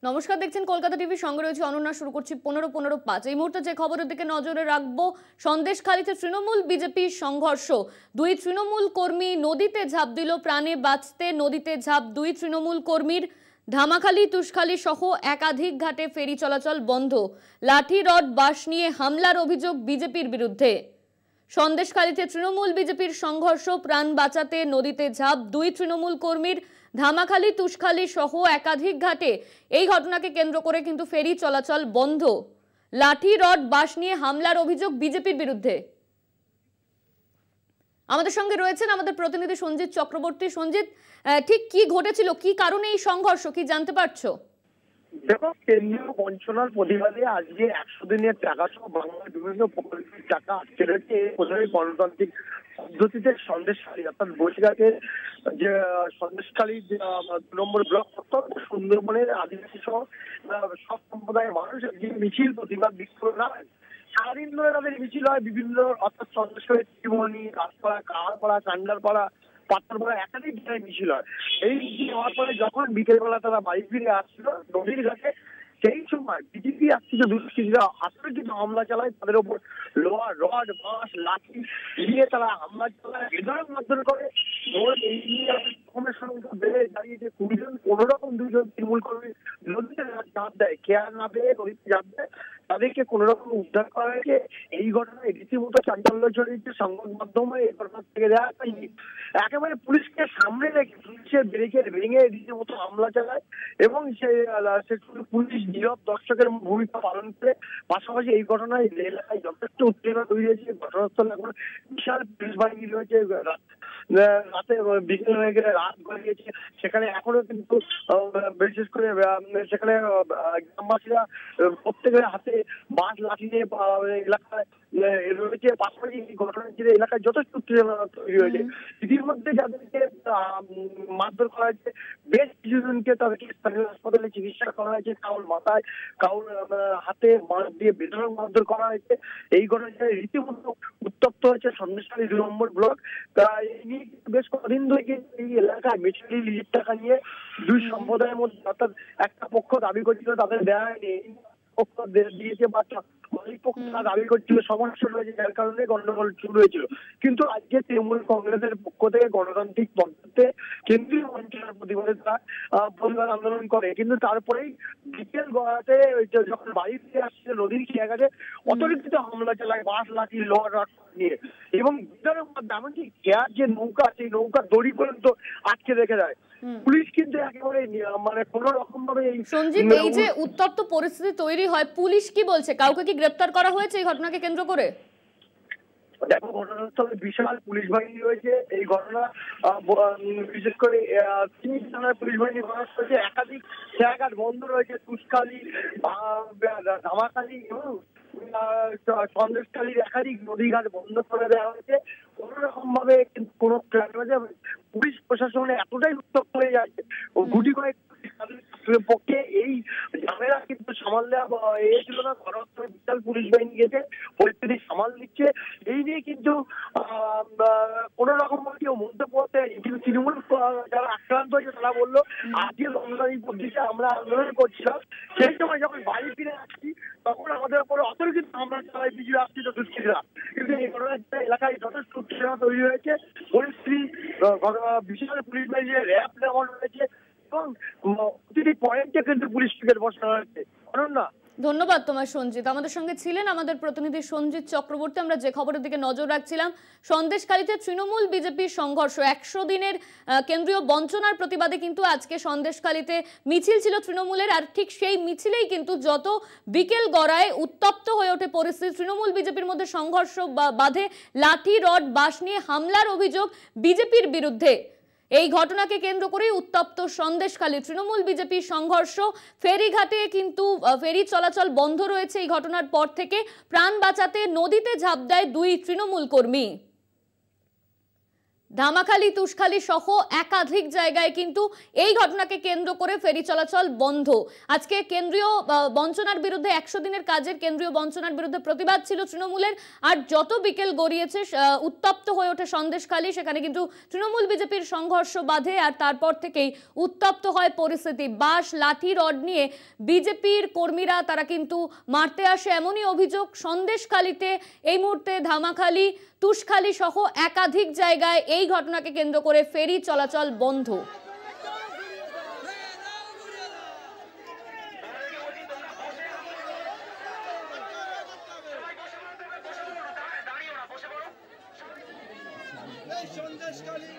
নমস্কার, দেখছেন কলকাতা টিভি, সঙ্গে রয়েছে অনন্যা। শুরু করছি ১৫-১৫-৫। এই মুহূর্তে যে খবরের দিকে নজরে রাখবো, সন্দেশখালীতে তৃণমূল বিজেপির সংঘর্ষ। দুই তৃণমূল কর্মী নদীতে ঝাঁপ দিল। প্রাণে বাঁচতে নদীতে ঝাঁপ দুই তৃণমূল কর্মীর। ধামাখালী, তুষখালী সহ একাধিক ঘাটে ফেরি চলাচল বন্ধ। লাঠি রড বাঁশ নিয়ে হামলার অভিযোগ বিজেপির বিরুদ্ধে। সন্দেশখালীতে তৃণমূল বিজেপির সংঘর্ষ, প্রাণ বাঁচাতে নদীতে ঝাঁপ দুই তৃণমূল কর্মীর। ধামাখালী, তুষখালী সহ একাধিক ঘাটে এই ঘটনাকে কেন্দ্র করে কিন্তু ফেরি চলাচল বন্ধ। লাঠি রড বাঁশ নিয়ে হামলার অভিযোগ বিজেপির বিরুদ্ধে। আমাদের সঙ্গে রয়েছেন আমাদের প্রতিনিধি সঞ্জিত চক্রবর্তী। সঞ্জিত, ঠিক কি ঘটেছিল, কি কারণে এই সংঘর্ষ, কি জানতে পারছো? দেখো, কেন্দ্রীয় বঞ্চনার প্রতিবাদে আজকে ১০০ দিনের টাকা সহ বাংলার বিভিন্ন প্রকল্পের টাকা আটকে রয়েছে। প্রথমে গণতান্ত্রিক পদ্ধতিতে সন্দেশখালী অর্থাৎ বসিরহাটের যে সন্দেশখালী ২ নম্বর ব্লক অত্যন্ত সুন্দরবনের আদিবাসী সহ সব সম্প্রদায়ের মানুষ যে মিছিল প্রতিবাদ বিক্ষোভ নামেন। সারাদিন ধরে তাদের মিছিল হয় বিভিন্ন, অর্থাৎ সন্দেশখালী, ত্রিমণি, কাজপাড়া, কাহারপাড়া, কান্ডারপাড়া, পাথরপাড়া একাধিক জায়গায় মিছিল হয়। এই মিছিল হওয়ার পরে যখন বিকেলবেলা তারা বাড়ি ফিরে আসছিল নদীর ঘাটে, সেই সময় বিজেপি আসছিল দুষ্কৃতীরা আতঙ্কিত হামলা চালায়। তাদের উপর লোহা রড বাঁশ লাঠি নিয়ে তারা হামলা চালায়, বেধড়ক মারধর করে। এই নিয়ে রকমের সংখ্যা বেড়ে দাঁড়িয়েছে ২০ জন। কোন রকম ২ জন তৃণমূল কর্মী নদীতে ঝাঁপ দেয়, কেয়ার না পেয়ে নদীতে ঝাঁপ দেয়, তাদেরকে কোন রকম উদ্ধার করা হয়েছে। এই ঘটনায় রীতিমতো চাঞ্চল্য ছড়িয়েছে সংবাদ মাধ্যমে। এই ঘটনা থেকে দেওয়া হয়নি, একেবারে পুলিশকে সামনে রেখে পুলিশের ব্যারিকেড ভেঙে রীতিমতো হামলা চালায় এবং পুলিশ নীরব দর্শকের ভূমিকা পালন করে। পাশাপাশি এই ঘটনায় এলাকায় যথেষ্ট উত্তেজনা তৈরি হয়েছে। ঘটনাস্থলে এখন বিশাল পুলিশ বাহিনী রয়েছে। রাতে বিকেল হয়ে গেলে রাত গড়িয়েছে, সেখানে এখনো কিন্তু বিশেষ করে সেখানে গ্রামবাসীরা প্রত্যেকের হাতে বাঁশ লাঠি নিয়ে এলাকায় রয়েছে। পাশাপাশি এই ঘটনার জেরে এলাকায় যথেষ্ট উত্তেজনা তৈরি হয়েছে। ইতিমধ্যে যাদেরকে মারধর করা হয়েছে, বেশ কিছুজনকে তাদেরকে স্থানীয় হাসপাতালে চিকিৎসা করা হয়েছে। কাউর মাথায়, কাউর হাতে বাঁশ দিয়ে বেধড়ক মারধর করা হয়েছে। এই ঘটনায় রীতিমতো উত্তপ্ত হয়েছে সন্দেশখালী ২ নম্বর ব্লক। এই নিয়ে বেশ কদিন ধরে এই এলাকায় মিছিল লিজের টাকা নিয়ে দুই সম্প্রদায়ের মধ্যে, অর্থাৎ একটা পক্ষ দাবি করছিল তাদের দেওয়া হয়নি, পক্ষ দিয়েছে বা মালিক পক্ষ দাবি করছিল, সমস্যা রয়েছে, যার কারণে গন্ডগোল শুরু হয়েছিল। কিন্তু আজকে তৃণমূল কংগ্রেসের পক্ষ থেকে গণতান্ত্রিক পদ্ধতিতে কেন্দ্রীয় বঞ্চনার প্রতিবাদে তারা প্রতিবাদ আন্দোলন করে। কিন্তু তারপরেই বিকেল গড়াতে যখন বাড়ি ফিরে আসছে নদীর খেয়া গেছে, অতর্কিত হামলা চালায় বাঁশ লাঠি লোহার রড নিয়ে এবং ভিতরের মধ্যে এমনকি খেয়ার যে নৌকা, সেই নৌকা দড়ি পর্যন্ত আটকে রেখে দেয়। পুলিশ কিন্তু একেবারে মানে কোন রকম ভাবে সঞ্জিত, এই যে উত্তপ্ত পরিস্থিতি তৈরি হয়, পুলিশ কি বলছে? কাউকে কি গ্রেপ্তার করা হয়েছে এই ঘটনাকে কেন্দ্র করে? দেখো, ঘটনাস্থলে বিশাল পুলিশ বাহিনী রয়েছে। এই ঘটনা বিশেষ করে ৩ থানার পুলিশ বাহিনী ঘটনা হয়েছে। একাধিক জায়গাঘাট বন্ধ রয়েছে। তুষখালী, ধামাখালী এবং সন্দেশখালীর একাধিক নদীঘাট বন্ধ করে দেওয়া হয়েছে। কোন রকম ভাবে কিন্তু কোন পুলিশ প্রশাসনে এতটাই উত্তপ্ত হয়ে যাচ্ছে ও গুটি কয়েক পক্ষে এই ঝামেলা কিন্তু সামাল দেওয়া ছিল না। ঘটনাস্থলে বিশাল পুলিশ বাহিনী গেছে, পরিস্থিতি সামাল দিচ্ছে। এই নিয়ে কিন্তু কোন রকম ভাবে কেউ মধ্যে পড়তে, কিন্তু তৃণমূল যারা আক্রান্ত হয়েছে তারা বললো আজকে গণতান্ত্রিক পদ্ধতিতে আমরা আন্দোলন করছিলাম, সেই সময় যখন বাড়ি ফিরে আসছি তখন আমাদের উপরে অতর্কিত হামলা চালায় বিজেপি আসছিল দুষ্কৃতীরা। কিন্তু এই ঘটনার এলাকায় যথেষ্ট উত্তেজনা তৈরি হয়েছে। পরিস্থিতি বিশাল পুলিশ বাহিনী র্যাব নেওয়া হয়েছে এবং প্রতিটি পয়েন্টে কিন্তু পুলিশ টিকেট বসানো হয়েছে। অনন্যা, ধন্যবাদ তোমার সঞ্জিত। আমাদের সঙ্গে ছিলেন আমাদের প্রতিনিধি সঞ্জিত চক্রবর্তী। আমরা যে খবরের দিকে নজর রাখছিলাম, সন্দেশখালীতে তৃণমূল বিজেপির সংঘর্ষ, ১০০ দিনের কেন্দ্রীয় বঞ্চনার প্রতিবাদে কিন্তু আজকে সন্দেশখালীতে মিছিল ছিল তৃণমূলের। আর ঠিক সেই মিছিলেই কিন্তু যত বিকেল গড়ায় উত্তপ্ত হয়ে ওঠে পরিস্থিতি। তৃণমূল বিজেপির মধ্যে সংঘর্ষ বাধে, লাঠি রড বাঁশ নিয়ে হামলার অভিযোগ বিজেপির বিরুদ্ধে। এই ঘটনাকে কেন্দ্র করে উত্তপ্ত সন্দেশখালী, তৃণমূল বিজেপির সংঘর্ষ। ফেরিঘাটে কিন্তু ফেরি চলাচল বন্ধ রয়েছে এই ঘটনার পর থেকে। প্রাণ বাঁচাতে নদীতে ঝাঁপ দেয় দুই তৃণমূল কর্মী। ধামাখালি তুষখালি সহ একাধিক জায়গায় কিন্তু এই ঘটনাকে কেন্দ্র করে ফেরি চলাচল বন্ধ। আজকে কেন্দ্রীয় বঞ্চনার বিরুদ্ধে 100 দিনের কাজের কেন্দ্রীয় বঞ্চনার বিরুদ্ধে প্রতিবাদ ছিল তৃণমূলের। আর যত বিকেল গড়িয়েছে উত্তপ্ত হয়ে ওঠে সন্দেশখালী। সেখানে কিন্তু তৃণমূল বিজেপির সংঘর্ষ বাধে আর তারপর থেকেই উত্তপ্ত হয় পরিস্থিতি। বাঁশ লাঠি রড নিয়ে বিজেপির কর্মীরা তারা কিন্তু মারতে আসে, এমনই অভিযোগ। সন্দেশখালীতে এই মুহূর্তে ধামাখালি তুষখালী সহ একাধিক জায়গায় এই ঘটনাকে কেন্দ্র করে ফেরি চলাচল বন্ধ। সন্দেশকালীন